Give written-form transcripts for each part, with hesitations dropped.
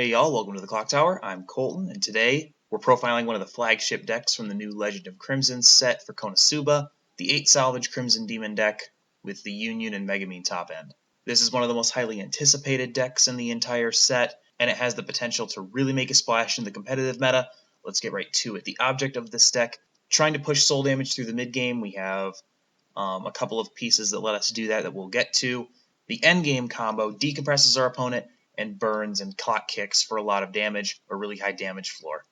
Hey y'all, welcome to the Clock Tower. I'm Colton, and today we're profiling one of the flagship decks from the new Legend of Crimson set for KonoSuba, the 8 salvage Crimson Demon deck with the Yunyun and Megumin top end. This is one of the most highly anticipated decks in the entire set, and it has the potential to really make a splash in the competitive meta. Let's get right to it. The object of this deck, trying to push soul damage through the mid game. We have a couple of pieces that let us do that we'll get to. The endgame combo decompresses our opponent and burns and clock kicks for a lot of damage, a really high damage floor.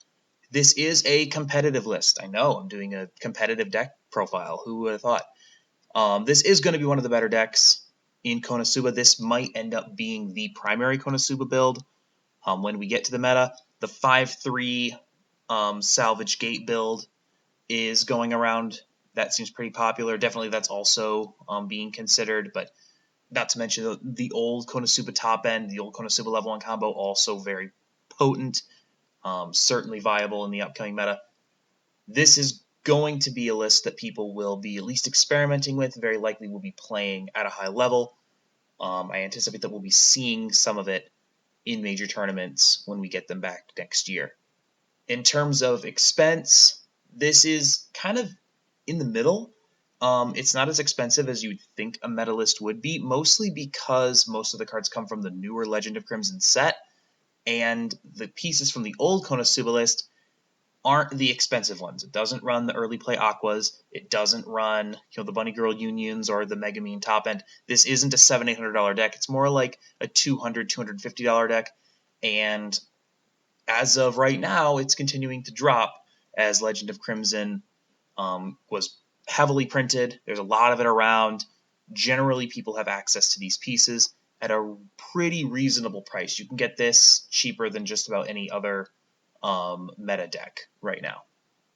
This is a competitive list. I know, I'm doing a competitive deck profile. Who would have thought? This is going to be one of the better decks in KonoSuba. This might end up being the primary KonoSuba build when we get to the meta. The 5-3 salvage gate build is going around. That seems pretty popular. Definitely that's also being considered, but not to mention the old KonoSuba top end, the old KonoSuba level 1 combo, also very potent, certainly viable in the upcoming meta. This is going to be a list that people will be at least experimenting with, very likely will be playing at a high level. I anticipate that we'll be seeing some of it in major tournaments when we get them back next year. In terms of expense, this is kind of in the middle. It's not as expensive as you'd think a meta list would be, mostly because most of the cards come from the newer Legend of Crimson set, and the pieces from the old KonoSuba list aren't the expensive ones. It doesn't run the early play Aquas. It doesn't run the Bunny Girl Yunyuns or the Megumin top end. This isn't a $700-800 deck. It's more like a $200, $250 deck, and as of right now, it's continuing to drop as Legend of Crimson was heavily printed. There's a lot of it around. Generally, people have access to these pieces at a pretty reasonable price. You can get this cheaper than just about any other meta deck right now.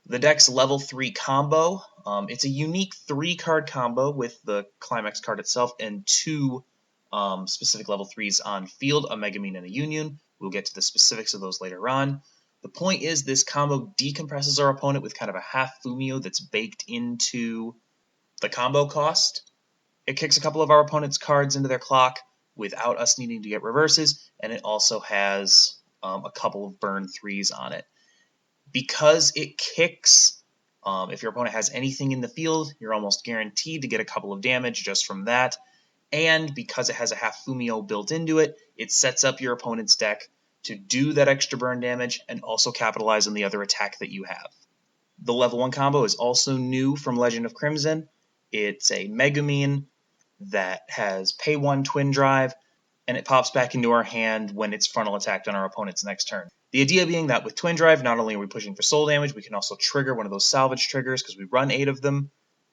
The deck's level 3 combo. It's a unique 3-card combo with the Climax card itself and 2 specific level 3s on field, a Megumin and a Yunyun. We'll get to the specifics of those later on. The point is this combo decompresses our opponent with kind of a half Fumio that's baked into the combo cost. It kicks a couple of our opponent's cards into their clock without us needing to get reverses, and it also has a couple of burn 3s on it. Because it kicks, if your opponent has anything in the field, you're almost guaranteed to get a couple of damage just from that. And because it has a half Fumio built into it, it sets up your opponent's deck to do that extra burn damage and also capitalize on the other attack that you have. The level 1 combo is also new from Legend of Crimson. It's a Megumin that has pay 1 twin drive, and it pops back into our hand when it's frontal attacked on our opponent's next turn. The idea being that with twin drive, not only are we pushing for soul damage, we can also trigger one of those salvage triggers because we run 8 of them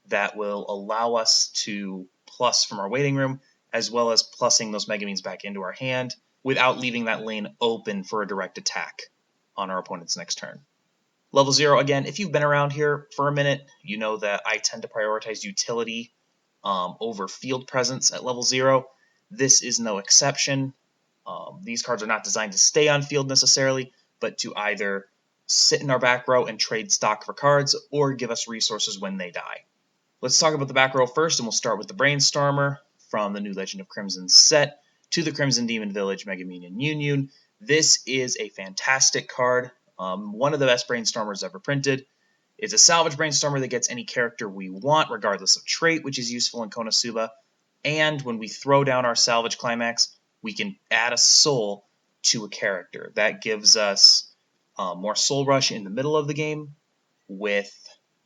that will allow us to plus from our waiting room, as well as plussing those Megumins back into our hand without leaving that lane open for a direct attack on our opponent's next turn. Level 0, again, if you've been around here for a minute, you know that I tend to prioritize utility over field presence at level 0. This is no exception. These cards are not designed to stay on field necessarily, but to either sit in our back row and trade stock for cards or give us resources when they die. Let's talk about the back row first, and we'll start with the Brainstormer from the new Legend of Crimson set to the Crimson Demon Village, Megumin and Yunyun. This is a fantastic card, one of the best Brainstormers ever printed. It's a salvage Brainstormer that gets any character we want, regardless of trait, which is useful in KonoSuba. And when we throw down our salvage Climax, we can add a soul to a character. That gives us more soul rush in the middle of the game with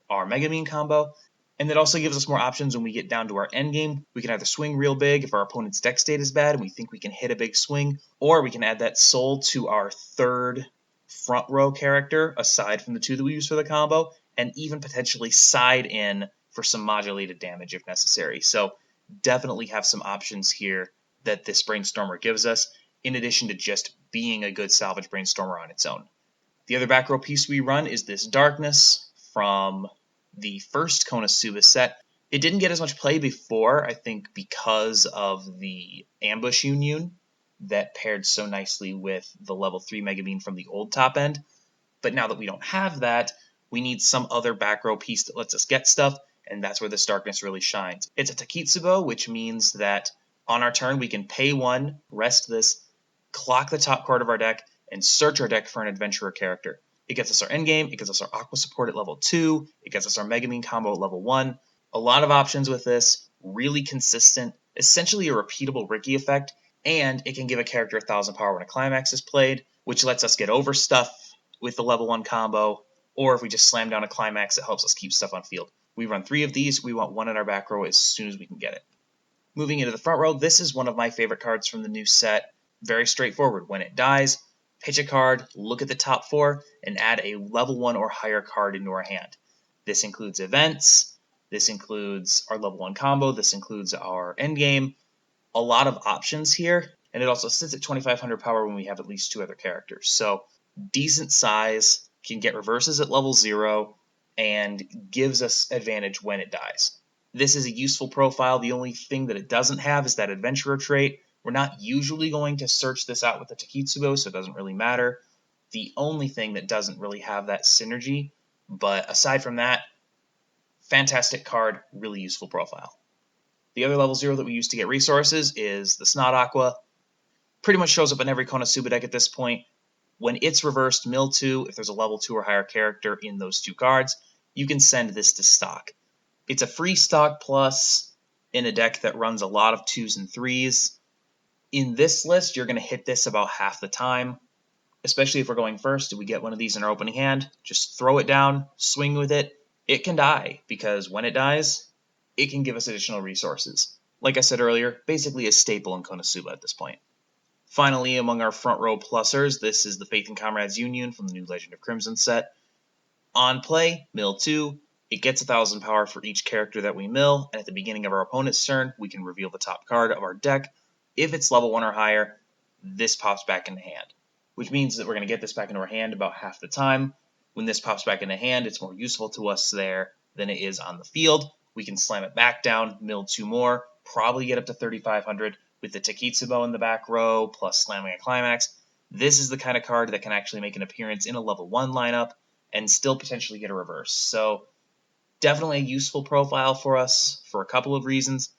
our Megumin combo. And it also gives us more options when we get down to our end game. We can either swing real big if our opponent's deck state is bad and we think we can hit a big swing, or we can add that soul to our 3rd front row character, aside from the 2 that we use for the combo, and even potentially side in for some modulated damage if necessary. So definitely have some options here that this Brainstormer gives us, in addition to just being a good salvage Brainstormer on its own. The other back row piece we run is this Darkness from the first KonoSuba set. It didn't get as much play before, I think because of the Ambush Yunyun that paired so nicely with the level 3 Megumin from the old top end. But now that we don't have that, we need some other back row piece that lets us get stuff, and that's where this Darkness really shines. It's a Takitsubo, which means that on our turn we can pay 1, rest this, clock the top card of our deck, and search our deck for an adventurer character. It gets us our endgame, it gets us our Aqua support at level 2, it gets us our Megumin combo at level 1. A lot of options with this, really consistent, essentially a repeatable Ricky effect, and it can give a character 1000 power when a climax is played, which lets us get over stuff with the level 1 combo, or if we just slam down a climax, it helps us keep stuff on field. We run 3 of these, we want 1 in our back row as soon as we can get it. Moving into the front row, this is one of my favorite cards from the new set. Very straightforward. When it dies, pitch a card, look at the top 4, and add a level 1 or higher card into our hand. This includes events, this includes our level 1 combo, this includes our endgame. A lot of options here, and it also sits at 2500 power when we have at least 2 other characters. So decent size, can get reverses at level 0, and gives us advantage when it dies. This is a useful profile. The only thing that it doesn't have is that adventurer trait. We're not usually going to search this out with the Takitsubo, so it doesn't really matter. The only thing that doesn't really have that synergy, but aside from that, fantastic card, really useful profile. The other level 0 that we use to get resources is the Snot Aqua. Pretty much shows up in every KonoSuba deck at this point. When it's reversed, mill 2, if there's a level 2 or higher character in those 2 cards, you can send this to stock. It's a free stock plus in a deck that runs a lot of 2s and 3s. In this list, you're going to hit this about half the time, especially if we're going first. Do we get one of these in our opening hand? Just throw it down, swing with it. It can die, because when it dies, it can give us additional resources. Like I said earlier, basically a staple in KonoSuba at this point. Finally, among our front row plussers, this is the Faith and Comrades Yunyun from the new Legend of Crimson set. On play, mill 2. It gets 1000 power for each character that we mill, and at the beginning of our opponent's turn, we can reveal the top card of our deck. If it's level 1 or higher, this pops back into hand, which means that we're going to get this back into our hand about half the time. When this pops back into hand, it's more useful to us there than it is on the field. We can slam it back down, mill 2 more, probably get up to 3500 with the Takitsubo in the back row, plus slamming a climax. This is the kind of card that can actually make an appearance in a level 1 lineup and still potentially get a reverse. So definitely a useful profile for us for a couple of reasons.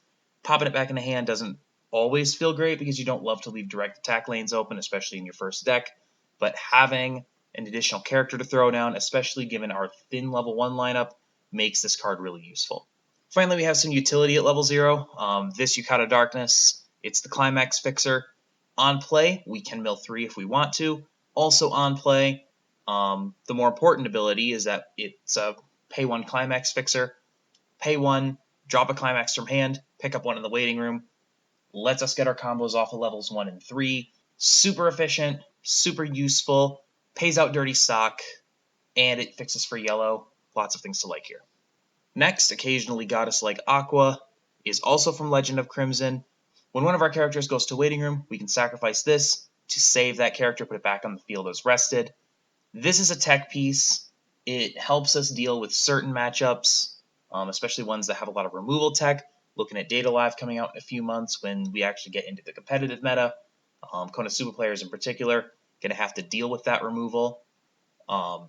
Popping it back into hand doesn't always feel great because you don't love to leave direct attack lanes open, especially in your first deck. But having an additional character to throw down, especially given our thin level 1 lineup, makes this card really useful. Finally, we have some utility at level 0. This Yukata Darkness, it's the Climax Fixer. On play, we can mill 3 if we want to. Also on play, the more important ability is that it's a pay 1 Climax Fixer. Pay 1, drop a Climax from hand, pick up 1 in the waiting room. Lets us get our combos off of levels 1 and 3. Super efficient, super useful, pays out dirty stock, and it fixes for yellow. Lots of things to like here. Next, occasionally goddess-like Aqua is also from Legend of Crimson. When one of our characters goes to waiting room, we can sacrifice this to save that character, put it back on the field as rested. This is a tech piece. It helps us deal with certain matchups, especially ones that have a lot of removal tech. Looking at Data Live coming out in a few months when we actually get into the competitive meta. KonoSuba players in particular going to have to deal with that removal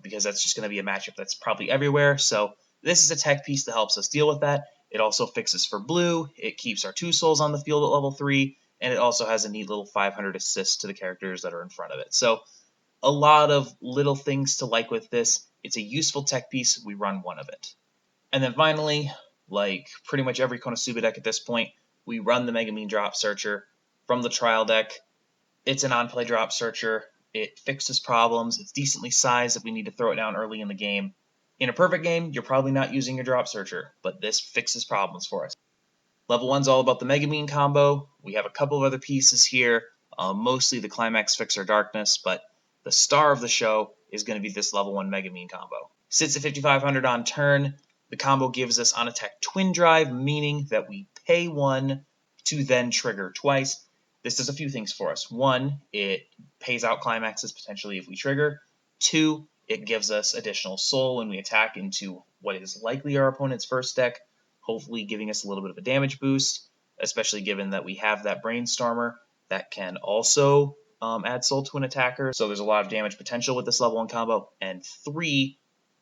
because that's just going to be a matchup that's probably everywhere. So this is a tech piece that helps us deal with that. It also fixes for blue. It keeps our 2 souls on the field at level 3, and it also has a neat little 500 assist to the characters that are in front of it. So a lot of little things to like with this. It's a useful tech piece. We run 1 of it. And then finally, like pretty much every KonoSuba deck at this point, we run the Megumin Drop Searcher from the trial deck. It's an on-play drop searcher. It fixes problems. It's decently sized if we need to throw it down early in the game. In a perfect game, you're probably not using your drop searcher, but this fixes problems for us. Level 1's all about the Megumin combo. We have a couple of other pieces here, mostly the Climax Fixer Darkness, but the star of the show is going to be this level 1 Megumin combo. Sits at 5500 on turn. The combo gives us on attack Twin Drive, meaning that we pay 1 to then trigger twice. This does a few things for us. 1, it pays out climaxes potentially if we trigger. 2, it gives us additional soul when we attack into what is likely our opponent's first deck, hopefully giving us a little bit of a damage boost, especially given that we have that Brainstormer that can also add soul to an attacker. So there's a lot of damage potential with this level 1 combo. And 3,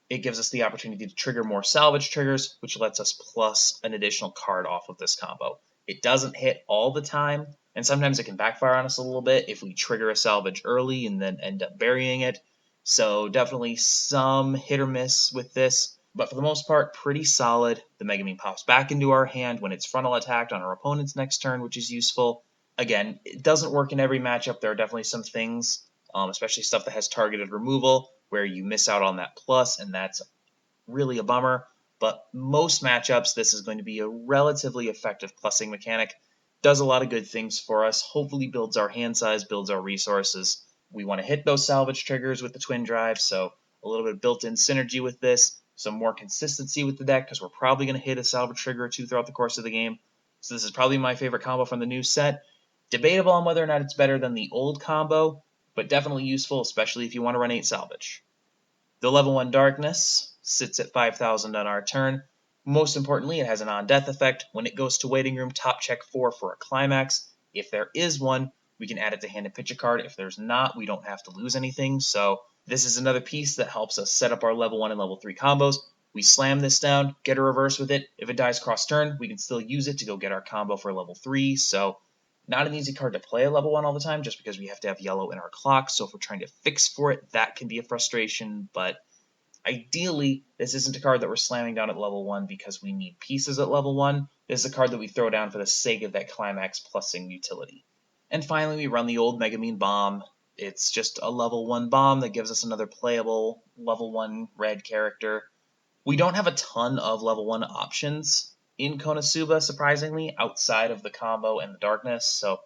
it gives us the opportunity to trigger more salvage triggers, which lets us plus an additional card off of this combo. It doesn't hit all the time, and sometimes it can backfire on us a little bit if we trigger a salvage early and then end up burying it. So definitely some hit or miss with this, but for the most part, pretty solid. The Megumin pops back into our hand when it's frontal attacked on our opponent's next turn, which is useful. Again, it doesn't work in every matchup. There are definitely some things, especially stuff that has targeted removal, where you miss out on that plus, and that's really a bummer. But most matchups, this is going to be a relatively effective plussing mechanic. Does a lot of good things for us, hopefully builds our hand size, builds our resources. We want to hit those salvage triggers with the twin drive, so a little bit of built-in synergy with this, some more consistency with the deck, because we're probably going to hit a salvage trigger or two throughout the course of the game. So this is probably my favorite combo from the new set. Debatable on whether or not it's better than the old combo, but definitely useful, especially if you want to run 8 salvage. The level 1 Darkness sits at 5,000 on our turn. Most importantly, it has an on-death effect. When it goes to Waiting Room, top check 4 for a climax. If there is one, we can add it to hand and pitch a card. If there's not, we don't have to lose anything. So this is another piece that helps us set up our level 1 and level 3 combos. We slam this down, get a reverse with it. If it dies cross turn, we can still use it to go get our combo for level 3. So not an easy card to play at level 1 all the time, just because we have to have yellow in our clock. So if we're trying to fix for it, that can be a frustration. But ideally, this isn't a card that we're slamming down at level 1 because we need pieces at level 1. This is a card that we throw down for the sake of that climax plussing utility. And finally, we run the old Megumin Bomb. It's just a level 1 bomb that gives us another playable level 1 red character. We don't have a ton of level 1 options in KonoSuba, surprisingly, outside of the combo and the darkness. So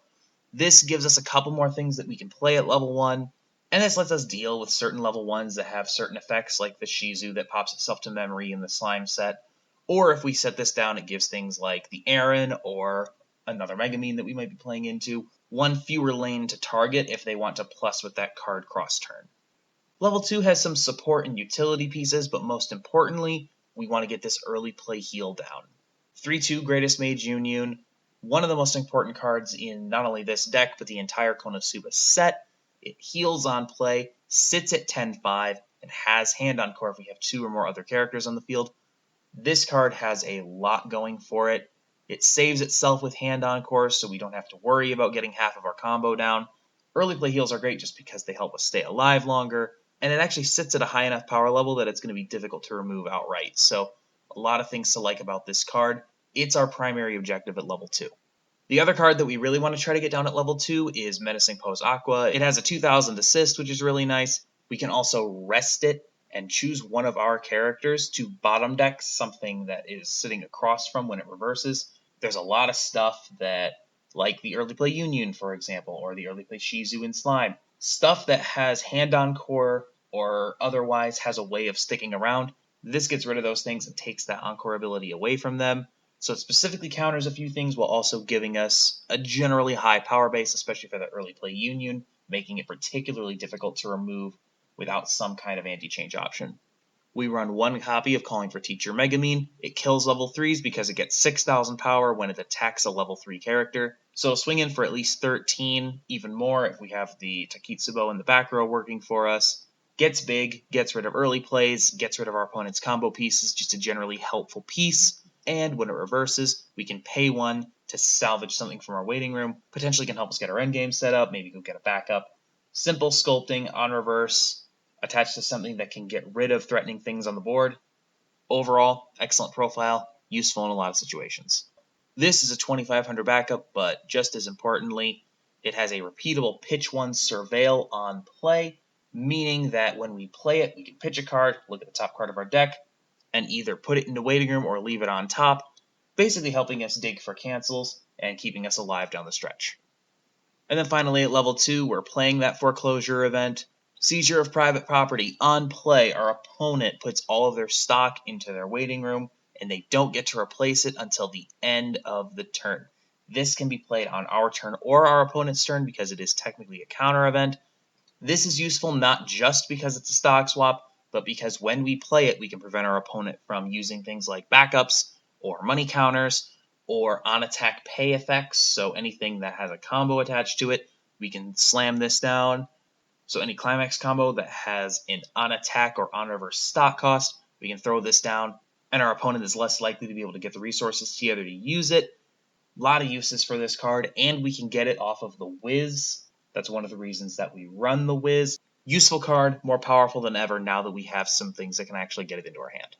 this gives us a couple more things that we can play at level 1. And this lets us deal with certain level 1s that have certain effects, like the Shizu that pops itself to memory in the slime set. Or if we set this down, it gives things like the Aaron or another Megumin that we might be playing into one fewer lane to target if they want to plus with that card cross turn. Level 2 has some support and utility pieces, but most importantly, we want to get this early play heal down. 3/2 Greatest Mage Yunyun, one of the most important cards in not only this deck, but the entire KonoSuba set. It heals on play, sits at 10-5, and has hand on core if we have 2 or more other characters on the field. This card has a lot going for it. It saves itself with hand on core, so we don't have to worry about getting half of our combo down. Early play heals are great just because they help us stay alive longer, and it actually sits at a high enough power level that it's going to be difficult to remove outright. So a lot of things to like about this card. It's our primary objective at level 2. The other card that we really want to try to get down at level 2 is Menacing Pose Aqua. It has a 2000 assist, which is really nice. We can also rest it and choose one of our characters to bottom deck something that is sitting across from when it reverses. There's a lot of stuff that, like the early play Yunyun, for example, or the early play Shizu in Slime, stuff that has hand on core or otherwise has a way of sticking around. This gets rid of those things and takes that encore ability away from them. So it specifically counters a few things while also giving us a generally high power base, especially for the early play Yunyun, making it particularly difficult to remove without some kind of anti-change option. We run one copy of Calling for Teacher Megumin. It kills level 3s because it gets 6,000 power when it attacks a level 3 character. So it'll swing in for at least 13, even more if we have the Takitsubo in the back row working for us. Gets big, gets rid of early plays, gets rid of our opponent's combo pieces, just a generally helpful piece. And when it reverses, we can pay 1 to salvage something from our waiting room. Potentially can help us get our endgame set up, maybe go get a backup. Simple sculpting on reverse, attached to something that can get rid of threatening things on the board. Overall, excellent profile, useful in a lot of situations. This is a 2500 backup, but just as importantly, it has a repeatable pitch 1 surveil on play, meaning that when we play it, we can pitch a card, look at the top card of our deck, and either put it into waiting room or leave it on top, basically helping us dig for cancels and keeping us alive down the stretch. And then finally at level 2, we're playing that foreclosure event. Seizure of private property. On play, our opponent puts all of their stock into their waiting room, and they don't get to replace it until the end of the turn. This can be played on our turn or our opponent's turn because it is technically a counter event. This is useful not just because it's a stock swap, but because when we play it, we can prevent our opponent from using things like backups or money counters or on-attack pay effects. So anything that has a combo attached to it, we can slam this down. So any climax combo that has an on-attack or on-reverse stock cost, we can throw this down, and our opponent is less likely to be able to get the resources together to use it. A lot of uses for this card, and we can get it off of the Wiz. That's one of the reasons that we run the Wiz. Useful card, more powerful than ever now that we have some things that can actually get it into our hand.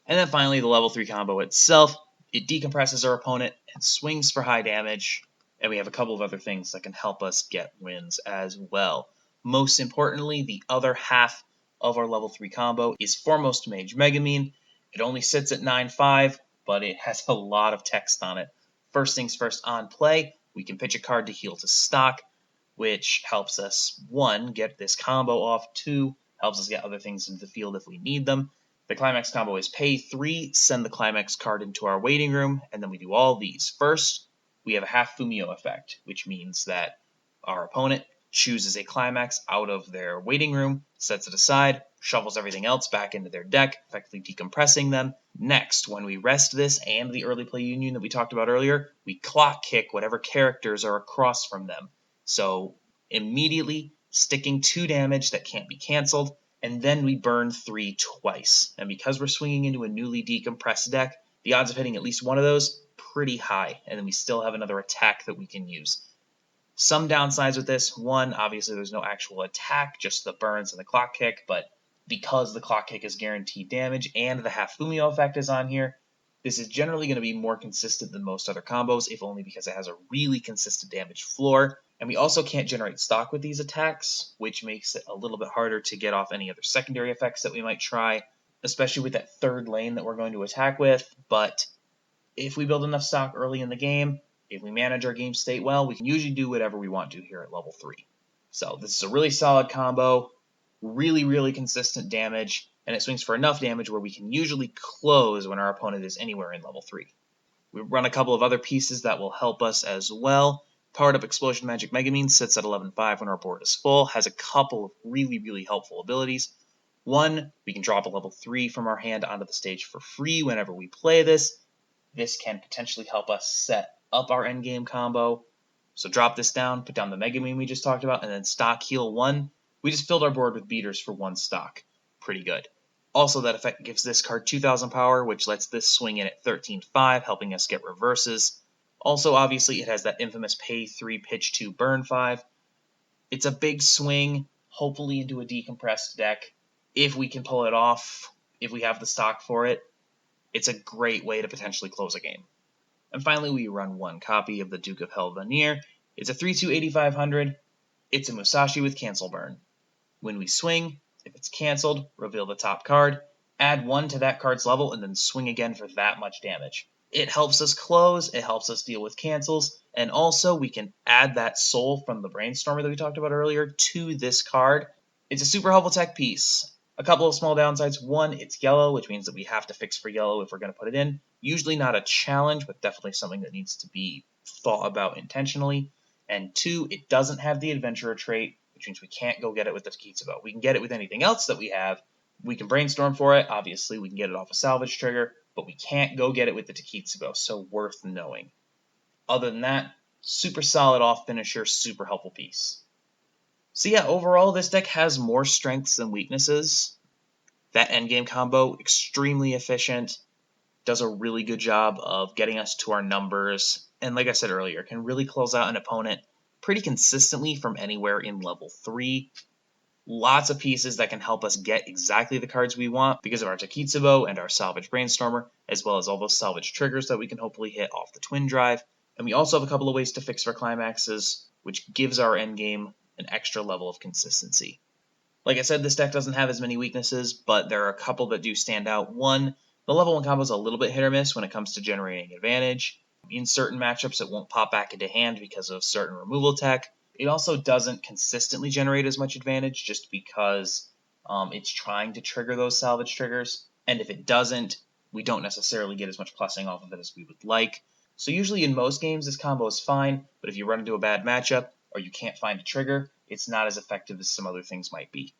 And then finally, the level 3 combo itself. It decompresses our opponent and swings for high damage. And we have a couple of other things that can help us get wins as well. Most importantly, the other half of our level 3 combo is Foremost Mage Megumin. It only sits at 9/5, but it has a lot of text on it. First things first, on play, we can pitch a card to heal to stock, which helps us, 1, get this combo off, 2, helps us get other things into the field if we need them. The climax combo is pay 3, send the climax card into our waiting room, and then we do all these. First, we have a half Fumio effect, which means that our opponent chooses a climax out of their waiting room, sets it aside, shovels everything else back into their deck, effectively decompressing them. Next, when we rest this and the early play Yunyun that we talked about earlier, we clock kick whatever characters are across from them. So immediately sticking 2 damage that can't be canceled, and then we burn 3 twice. And because we're swinging into a newly decompressed deck, the odds of hitting at least one of those, pretty high, and then we still have another attack that we can use. Some downsides with this, 1, obviously there's no actual attack, just the burns and the clock kick, but because the clock kick is guaranteed damage and the half Fumio effect is on here, this is generally going to be more consistent than most other combos, if only because it has a really consistent damage floor. And we also can't generate stock with these attacks, which makes it a little bit harder to get off any other secondary effects that we might try, especially with that third lane that we're going to attack with. But if we build enough stock early in the game, if we manage our game state well, we can usually do whatever we want to here at level 3. So this is a really solid combo, really consistent damage, and it swings for enough damage where we can usually close when our opponent is anywhere in level 3. We run a couple of other pieces that will help us as well. Powered up Explosion Magic Megumin sits at 11/5 when our board is full, has a couple of really helpful abilities. 1, we can drop a level 3 from our hand onto the stage for free whenever we play this. This can potentially help us set up our endgame combo. So drop this down, put down the Megumin we just talked about, and then stock heal 1. We just filled our board with beaters for 1 stock. Pretty good. Also, that effect gives this card 2,000 power, which lets this swing in at 13/5, helping us get reverses. Also, obviously, it has that infamous pay 3, pitch 2, burn 5. It's a big swing, hopefully into a decompressed deck. If we can pull it off, if we have the stock for it, it's a great way to potentially close a game. And finally, we run 1 copy of the Duke of Hell Veneer. It's a 3/2 8500. It's a Musashi with cancel burn. When we swing, if it's canceled, reveal the top card, add 1 to that card's level, and then swing again for that much damage. It helps us close, it helps us deal with cancels, and also we can add that soul from the Brainstormer that we talked about earlier to this card. It's a super helpful tech piece. A couple of small downsides. 1, it's yellow, which means that we have to fix for yellow if we're going to put it in. Usually not a challenge, but definitely something that needs to be thought about intentionally. And 2, it doesn't have the Adventurer trait, which means we can't go get it with the Takitsubo. We can get it with anything else that we have. We can brainstorm for it. Obviously, we can get it off a salvage trigger, but we can't go get it with the Takitsubo, so worth knowing. Other than that, super solid off finisher, super helpful piece. So yeah, overall, this deck has more strengths than weaknesses. That endgame combo, extremely efficient, does a really good job of getting us to our numbers, and like I said earlier, can really close out an opponent pretty consistently from anywhere in level 3. Lots of pieces that can help us get exactly the cards we want because of our Takitsubo and our Salvage Brainstormer, as well as all those salvage triggers that we can hopefully hit off the Twin Drive. And we also have a couple of ways to fix for climaxes, which gives our endgame an extra level of consistency. Like I said, this deck doesn't have as many weaknesses, but there are a couple that do stand out. 1, the level 1 combo is a little bit hit or miss when it comes to generating advantage. In certain matchups, it won't pop back into hand because of certain removal tech. It also doesn't consistently generate as much advantage just because it's trying to trigger those salvage triggers. And if it doesn't, we don't necessarily get as much plussing off of it as we would like. So usually in most games, this combo is fine, but if you run into a bad matchup or you can't find a trigger, it's not as effective as some other things might be.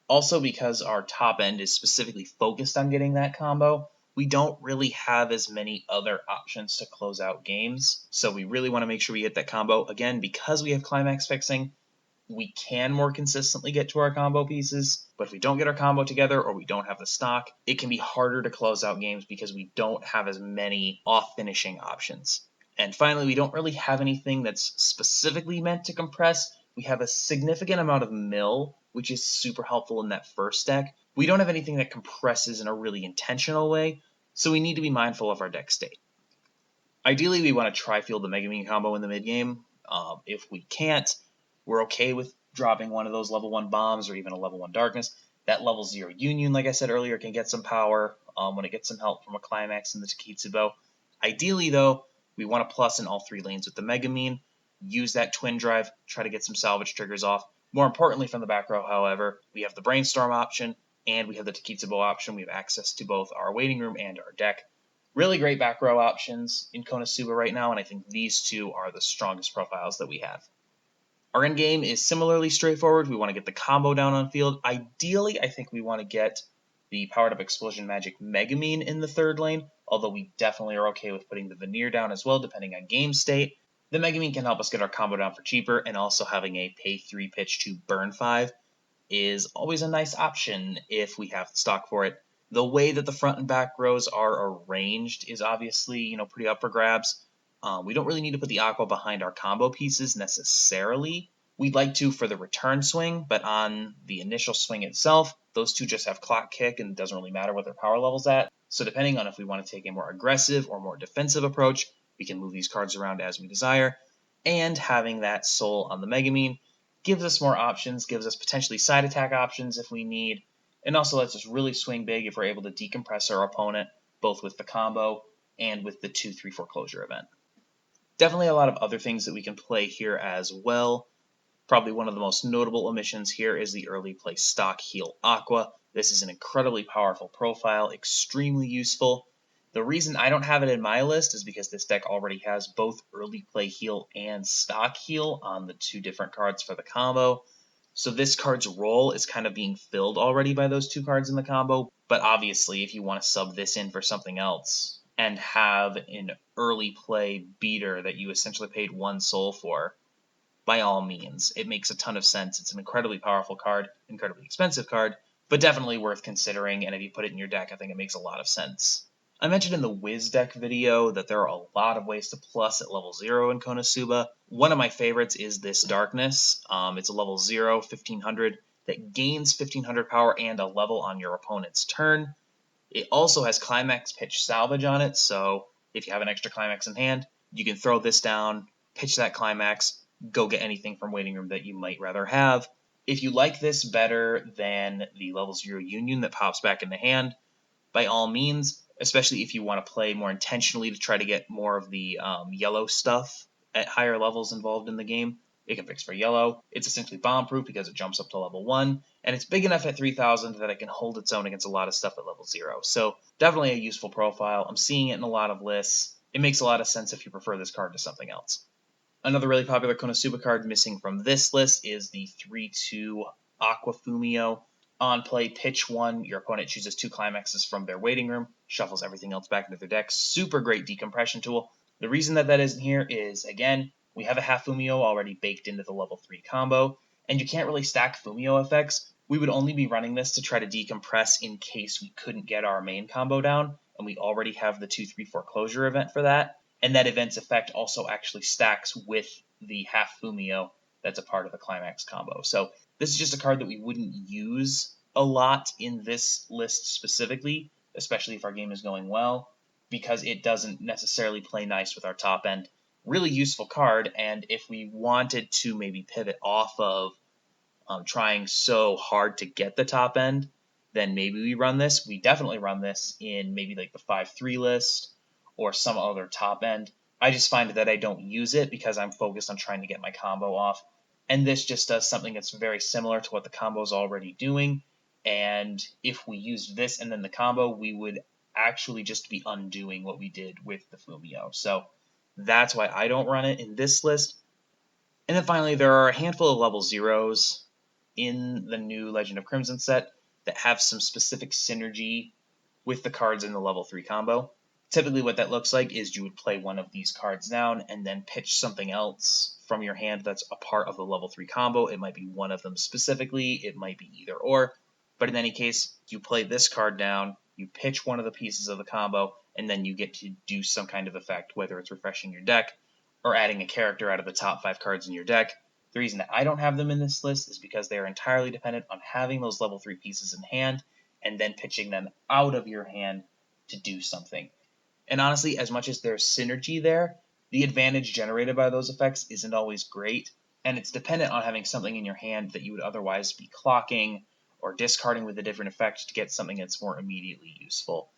Also, because our top end is specifically focused on getting that combo, we don't really have as many other options to close out games. So we really want to make sure we hit that combo. Again, because we have climax fixing, we can more consistently get to our combo pieces. But if we don't get our combo together or we don't have the stock, it can be harder to close out games because we don't have as many off-finishing options. And finally, we don't really have anything that's specifically meant to compress. We have a significant amount of mill, which is super helpful in that first deck. We don't have anything that compresses in a really intentional way, so we need to be mindful of our deck state. Ideally, we want to tri-field the Megumin combo in the mid game. If we can't, we're okay with dropping one of those level 1 bombs or even a level 1 darkness. That level 0 Yunyun, like I said earlier, can get some power when it gets some help from a climax in the Takitsubo. Ideally, though, we want to plus in all 3 lanes with the Megumin, use that twin drive, try to get some salvage triggers off. More importantly, from the back row, however, we have the Brainstorm option and we have the Takitsubo option. We have access to both our waiting room and our deck. Really great back row options in KonoSuba right now, and I think these two are the strongest profiles that we have. Our end game is similarly straightforward. We want to get the combo down on field. Ideally, I think we want to get the powered up Explosion Magic Megumin in the 3rd lane, although we definitely are okay with putting the Veneer down as well, depending on game state. The Megumin can help us get our combo down for cheaper, and also having a pay 3 pitch to burn 5 is always a nice option if we have the stock for it. The way that the front and back rows are arranged is obviously, pretty up for grabs. We don't really need to put the aqua behind our combo pieces necessarily. We'd like to for the return swing, but on the initial swing itself, those two just have clock kick and it doesn't really matter what their power level's at. So depending on if we want to take a more aggressive or more defensive approach, we can move these cards around as we desire. And having that soul on the Megumin gives us more options, gives us potentially side attack options if we need, and also lets us really swing big if we're able to decompress our opponent, both with the combo and with the 2/3 foreclosure event. Definitely a lot of other things that we can play here as well. Probably one of the most notable omissions here is the early play stock heal Aqua. This is an incredibly powerful profile, extremely useful. The reason I don't have it in my list is because this deck already has both early play heal and stock heal on the 2 different cards for the combo. So this card's role is kind of being filled already by those 2 cards in the combo. But obviously, if you want to sub this in for something else and have an early play beater that you essentially paid 1 soul for, by all means, it makes a ton of sense. It's an incredibly powerful card, incredibly expensive card, but definitely worth considering. And if you put it in your deck, I think it makes a lot of sense. I mentioned in the Wiz deck video that there are a lot of ways to plus at level 0 in KonoSuba. One of my favorites is this Darkness. It's a level 0, 1500, that gains 1500 power and a level on your opponent's turn. It also has Climax Pitch Salvage on it, so if you have an extra Climax in hand, you can throw this down, pitch that Climax, go get anything from waiting room that you might rather have. If you like this better than the level 0 Yunyun that pops back in the hand, by all means, especially if you want to play more intentionally to try to get more of the yellow stuff at higher levels involved in the game, it can fix for yellow. It's essentially bomb-proof because it jumps up to level 1, and it's big enough at 3000 that it can hold its own against a lot of stuff at level 0. So definitely a useful profile. I'm seeing it in a lot of lists. It makes a lot of sense if you prefer this card to something else. Another really popular KonoSuba card missing from this list is the 3/2 Aqua Fumio. On play, pitch 1, your opponent chooses 2 climaxes from their waiting room, shuffles everything else back into their deck. Super great decompression tool. The reason that isn't here is, again, we have a half Fumio already baked into the level 3 combo, and you can't really stack Fumio effects. We would only be running this to try to decompress in case we couldn't get our main combo down, and we already have the 2/3 foreclosure event for that. And that event's effect also actually stacks with the half Fumio that's a part of the climax combo. So this is just a card that we wouldn't use a lot in this list specifically, especially if our game is going well, because it doesn't necessarily play nice with our top end. Really useful card, and if we wanted to maybe pivot off of trying so hard to get the top end, then maybe we run this. We definitely run this in maybe like the 5/3 list or some other top end. I just find that I don't use it because I'm focused on trying to get my combo off. And this just does something that's very similar to what the combo is already doing. And if we used this and then the combo, we would actually just be undoing what we did with the Fumio. So that's why I don't run it in this list. And then finally, there are a handful of level 0s in the new Legend of Crimson set that have some specific synergy with the cards in the level 3 combo. Typically what that looks like is you would play one of these cards down and then pitch something else from your hand that's a part of the level 3 combo. It might be one of them specifically, it might be either or, but in any case, you play this card down, you pitch one of the pieces of the combo, and then you get to do some kind of effect, whether it's refreshing your deck or adding a character out of the top 5 cards in your deck. The reason that I don't have them in this list is because they are entirely dependent on having those level 3 pieces in hand and then pitching them out of your hand to do something. And honestly, as much as there's synergy there, the advantage generated by those effects isn't always great, and it's dependent on having something in your hand that you would otherwise be clocking or discarding with a different effect to get something that's more immediately useful.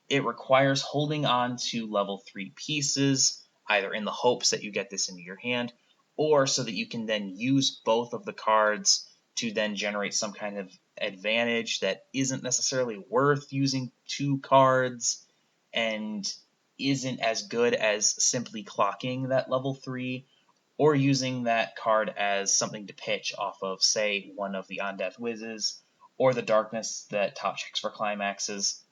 It requires holding on to level 3 pieces, either in the hopes that you get this into your hand, or so that you can then use both of the cards to then generate some kind of advantage that isn't necessarily worth using 2 cards and isn't as good as simply clocking that level 3 or using that card as something to pitch off of, say, one of the On-Death Whizzes or the Darkness that top checks for climaxes.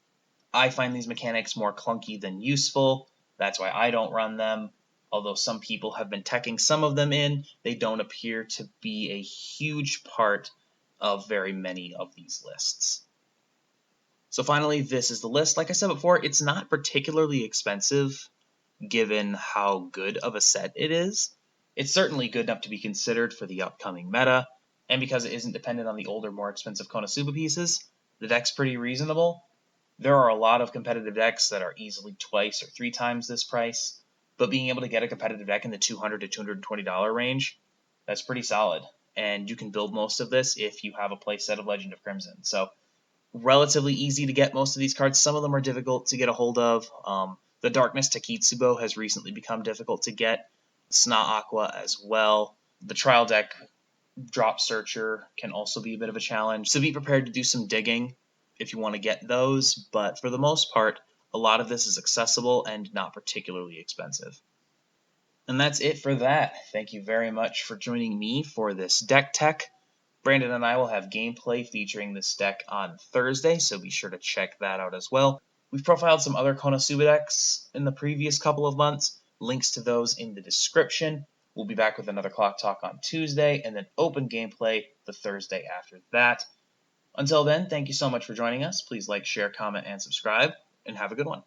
I find these mechanics more clunky than useful. That's why I don't run them. Although some people have been teching some of them in, they don't appear to be a huge part of very many of these lists. So finally, this is the list. Like I said before, it's not particularly expensive given how good of a set it is. It's certainly good enough to be considered for the upcoming meta, and because it isn't dependent on the older, more expensive KonoSuba pieces, the deck's pretty reasonable. There are a lot of competitive decks that are easily 2 or 3 times this price, but being able to get a competitive deck in the $200 to $220 range, that's pretty solid. And you can build most of this if you have a playset of Legend of Crimson. So relatively easy to get most of these cards. Some of them are difficult to get a hold of. The Darkness Takitsubo has recently become difficult to get. Sna Aqua as well. The Trial Deck Drop Searcher can also be a bit of a challenge. So be prepared to do some digging if you want to get those, but for the most part, a lot of this is accessible and not particularly expensive. And that's it for that. Thank you very much for joining me for this deck tech. Brandon and I will have gameplay featuring this deck on Thursday, so be sure to check that out as well. We've profiled some other KonoSuba decks in the previous couple of months. Links to those in the description. We'll be back with another Clock Talk on Tuesday, and then open gameplay the Thursday after that. Until then, thank you so much for joining us. Please like, share, comment, and subscribe, and have a good one.